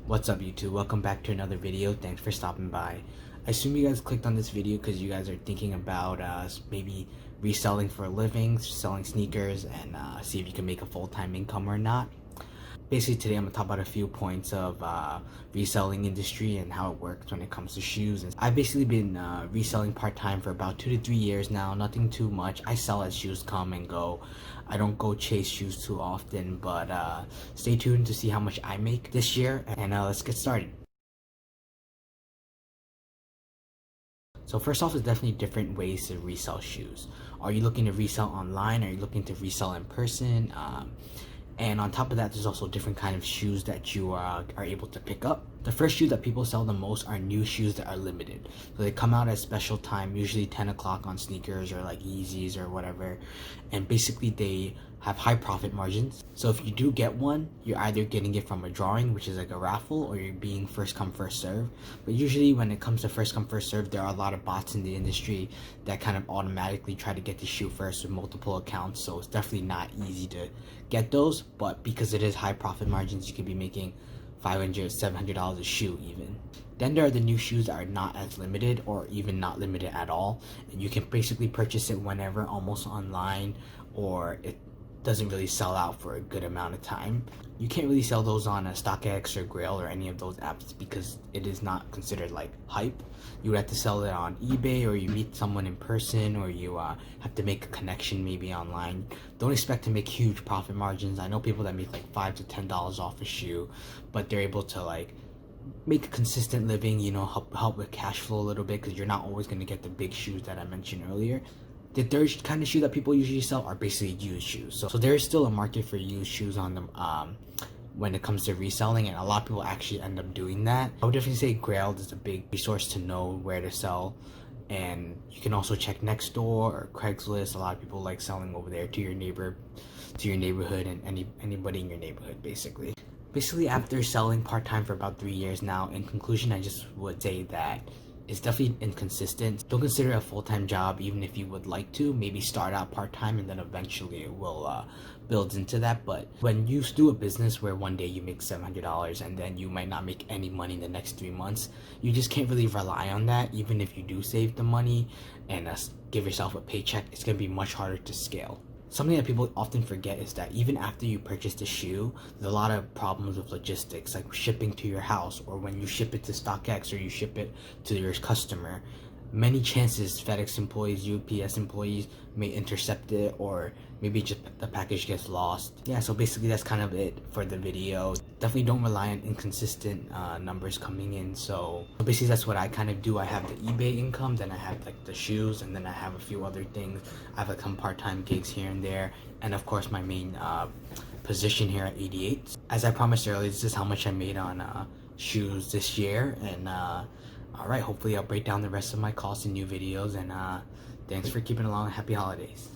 What's up YouTube? Welcome back to another video. Thanks for stopping by. I assume you guys clicked on this video because you guys are thinking about maybe reselling for a living, selling sneakers, and see if you can make a full-time income or not. Basically today I'm going to talk about a few points of reselling industry and how it works when it comes to shoes. And I've basically been reselling part-time for about 2 to 3 years now, nothing too much. I sell as shoes come and go. I don't go chase shoes too often, but stay tuned to see how much I make this year, and let's get started. So first off, there's definitely different ways to resell shoes. Are you looking to resell online? Are you looking to resell in person? And on top of that, there's also different kind of shoes that you are able to pick up. The first shoe that people sell the most are new shoes that are limited. So they come out at special time, usually 10 o'clock on sneakers or like Yeezys or whatever. And basically they have high profit margins. So if you do get one, you're either getting it from a drawing, which is like a raffle, or you're being first come first serve. But usually when it comes to first come first serve, there are a lot of bots in the industry that kind of automatically try to get the shoe first with multiple accounts. So it's definitely not easy to get those, but because it is high profit margins, you could be making $500, $700 a shoe even. Then there are the new shoes that are not as limited or even not limited at all, and you can basically purchase it whenever, almost online, or it doesn't really sell out for a good amount of time. You can't really sell those on a StockX or Grail or any of those apps because it is not considered like hype. You would have to sell it on eBay, or you meet someone in person, or you have to make a connection maybe online. Don't expect to make huge profit margins. I know people that make like $5 to $10 off a shoe, but they're able to like make a consistent living, you know, help with cash flow a little bit, because you're not always going to get the big shoes that I mentioned earlier. The third kind of shoe that people usually sell are basically used shoes. So there is still a market for used shoes on them when it comes to reselling, and a lot of people actually end up doing that. I would definitely say Grail is a big resource to know where to sell, and you can also check Nextdoor or Craigslist. A lot of people like selling over there to your neighborhood, and anybody in your neighborhood basically. After selling part-time for about 3 years now, in conclusion, I just would say that it's definitely inconsistent. Don't consider it a full-time job, even if you would like to. Maybe start out part-time and then eventually it will build into that. But when you do a business where one day you make $700 and then you might not make any money in the next 3 months, you just can't really rely on that. Even if you do save the money and give yourself a paycheck, it's going to be much harder to scale. Something that people often forget is that even after you purchase the shoe, there's a lot of problems with logistics, like shipping to your house, or when you ship it to StockX or you ship it to your customer. Many chances FedEx employees, UPS employees may intercept it, or maybe just the package gets lost. Yeah, so basically that's kind of it for the video. Definitely don't rely on inconsistent numbers coming in. So basically that's what I kind of do. I have the eBay income, then I have like the shoes, and then I have a few other things. I have like some part-time gigs here and there, and of course my main position here at 88. As I promised earlier, this is how much I made on shoes this year, and alright, hopefully I'll break down the rest of my costs in new videos, and thanks for keeping along. Happy holidays.